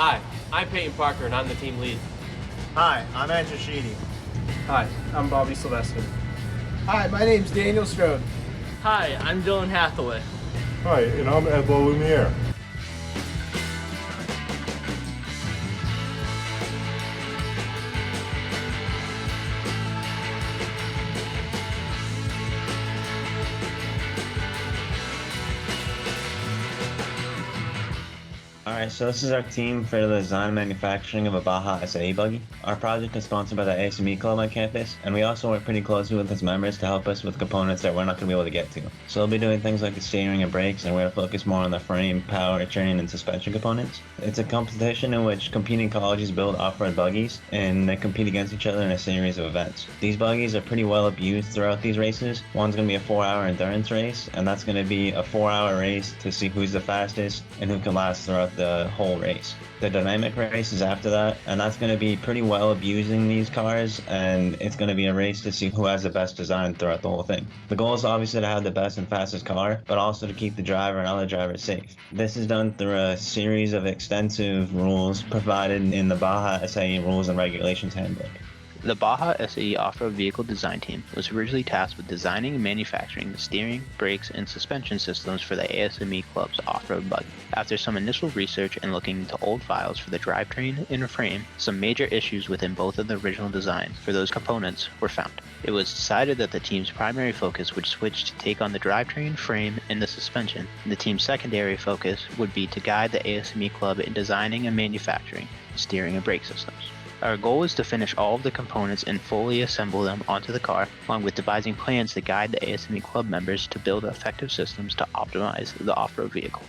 Hi, I'm Peyton Parker and I'm the team lead. Hi, I'm Andrew Sheedy. Hi, I'm Bobby Sylvester. Hi, my name's Daniel Strode. Hi, I'm Dylan Hathaway. Hi, and I'm Edlo Lumiere. Alright, so this is our team for the design and manufacturing of a Baja SAE buggy. Our project is sponsored by the ASME Club on campus, and we also work pretty closely with its members to help us with components that we're not going to be able to get to. So we'll be doing things like the steering and brakes, and we're going to focus more on the frame, power, train, and suspension components. It's a competition in which competing colleges build off-road buggies, and they compete against each other in a series of events. These buggies are pretty well abused throughout these races. One's going to be a 4-hour endurance race, and that's going to be a 4-hour race to see who's the fastest and who can last throughout the whole race. The dynamic race is after that, and that's going to be pretty well abusing these cars, and it's going to be a race to see who has the best design throughout the whole thing. The goal is obviously to have the best and fastest car, but also to keep the driver and other drivers safe. This is done through a series of extensive rules provided in the Baja SAE Rules and Regulations Handbook. The Baja SAE off-road vehicle design team was originally tasked with designing and manufacturing the steering, brakes, and suspension systems for the ASME Club's off-road buggy. After some initial research and looking into old files for the drivetrain and frame, some major issues within both of the original designs for those components were found. It was decided that the team's primary focus would switch to take on the drivetrain, frame, and the suspension. The team's secondary focus would be to guide the ASME Club in designing and manufacturing steering and brake systems. Our goal is to finish all of the components and fully assemble them onto the car, along with devising plans to guide the ASME Club members to build effective systems to optimize the off-road vehicle.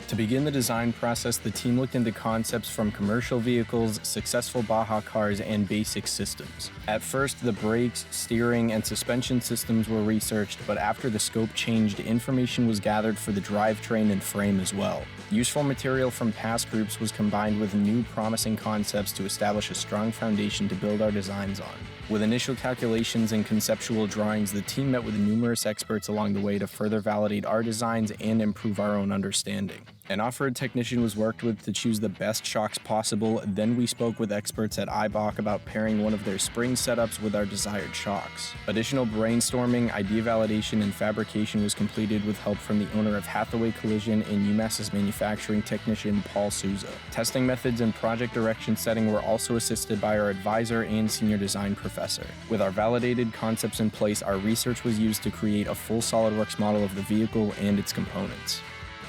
To begin the design process, the team looked into concepts from commercial vehicles, successful Baja cars, and basic systems. At first, the brakes, steering, and suspension systems were researched, but after the scope changed, information was gathered for the drivetrain and frame as well. Useful material from past groups was combined with new promising concepts to establish a strong foundation to build our designs on. With initial calculations and conceptual drawings, the team met with numerous experts along the way to further validate our designs and improve our own understanding. An off-road technician was worked with to choose the best shocks possible. Then we spoke with experts at IBOC about pairing one of their spring setups with our desired shocks. Additional brainstorming, idea validation, and fabrication was completed with help from the owner of Hathaway Collision and UMass's manufacturing technician, Paul Souza. Testing methods and project direction setting were also assisted by our advisor and senior design professor. With our validated concepts in place, our research was used to create a full SolidWorks model of the vehicle and its components.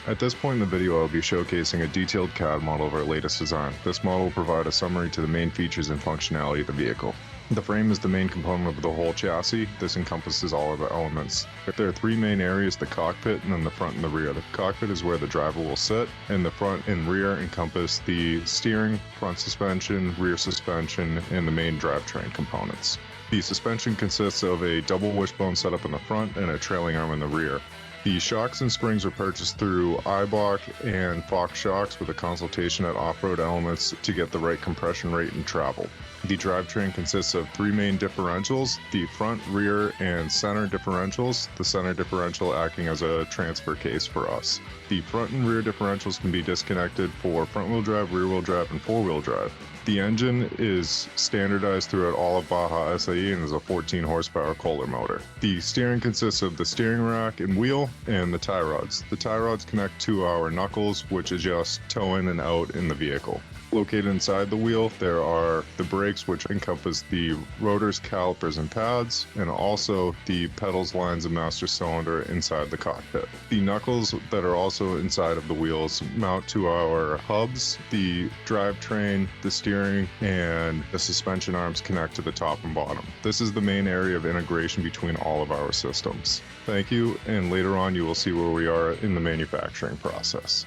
At this point in the video, I will be showcasing a detailed CAD model of our latest design. This model will provide a summary to the main features and functionality of the vehicle. The frame is the main component of the whole chassis. This encompasses all of the elements. There are three main areas: the cockpit and then the front and the rear. The cockpit is where the driver will sit, and the front and rear encompass the steering, front suspension, rear suspension, and the main drivetrain components. The suspension consists of a double wishbone setup in the front and a trailing arm in the rear. The shocks and springs were purchased through IBOC and Fox Shocks with a consultation at Off-Road Elements to get the right compression rate and travel. The drivetrain consists of three main differentials: the front, rear, and center differentials, the center differential acting as a transfer case for us. The front and rear differentials can be disconnected for front-wheel drive, rear-wheel drive, and four-wheel drive. The engine is standardized throughout all of Baja SAE and is a 14 horsepower Kohler motor. The steering consists of the steering rack and wheel and the tie rods. The tie rods connect to our knuckles, which adjust toe in and out in the vehicle. Located inside the wheel, there are the brakes, which encompass the rotors, calipers, and pads, and also the pedals, lines, and master cylinder inside the cockpit. The knuckles that are also inside of the wheels mount to our hubs. The drivetrain, the steering, and the suspension arms connect to the top and bottom. This is the main area of integration between all of our systems. Thank you, and later on you will see where we are in the manufacturing process.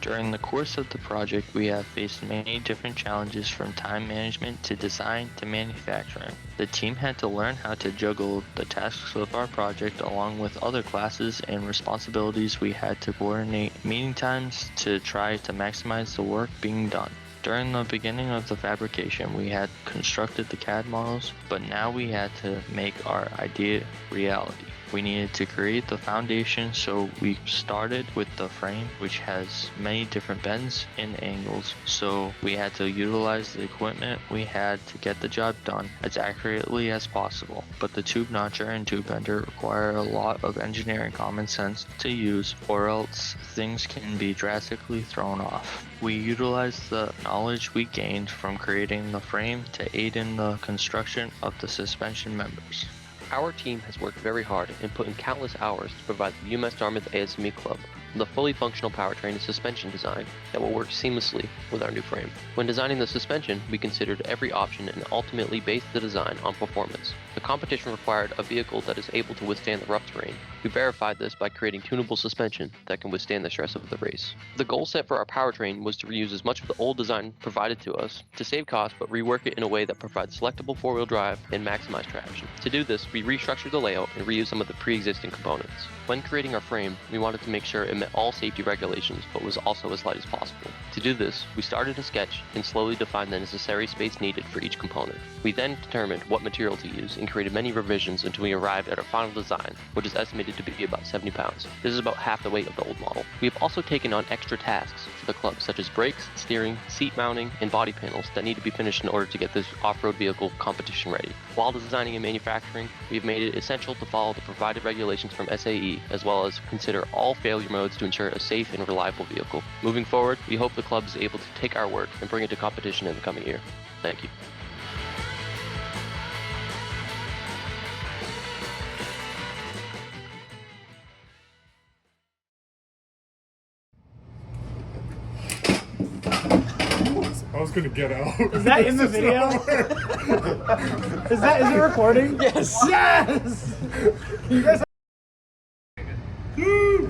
During the course of the project, we have faced many different challenges, from time management to design to manufacturing. The team had to learn how to juggle the tasks of our project along with other classes and responsibilities. We had to coordinate meeting times to try to maximize the work being done. During the beginning of the fabrication, we had constructed the CAD models, but now we had to make our idea reality. We needed to create the foundation, so we started with the frame, which has many different bends and angles. So we had to utilize the equipment we had to get the job done as accurately as possible. But the tube notcher and tube bender require a lot of engineering common sense to use, or else things can be drastically thrown off. We utilized the knowledge we gained from creating the frame to aid in the construction of the suspension members. Our team has worked very hard and put in countless hours to provide the UMass Dartmouth ASME Club with a fully functional powertrain and suspension design that will work seamlessly with our new frame. When designing the suspension, we considered every option and ultimately based the design on performance. The competition required a vehicle that is able to withstand the rough terrain. We verified this by creating tunable suspension that can withstand the stress of the race. The goal set for our powertrain was to reuse as much of the old design provided to us to save costs but rework it in a way that provides selectable four-wheel drive and maximize traction. To do this, we restructured the layout and reused some of the pre-existing components. When creating our frame, we wanted to make sure it met all safety regulations but was also as light as possible. To do this, we started a sketch and slowly defined the necessary space needed for each component. We then determined what material to use and created many revisions until we arrived at our final design, which is estimated to be about 70 pounds. This is about half the weight of the old model. We have also taken on extra tasks for the club, such as brakes, steering, seat mounting, and body panels that need to be finished in order to get this off-road vehicle competition ready. While designing and manufacturing, we have made it essential to follow the provided regulations from SAE, as well as consider all failure modes to ensure a safe and reliable vehicle. Moving forward, we hope the club is able to take our work and bring it to competition in the coming year. Thank you. I was gonna get out. Is that in the video? Is it recording? Yes! Yes! You guys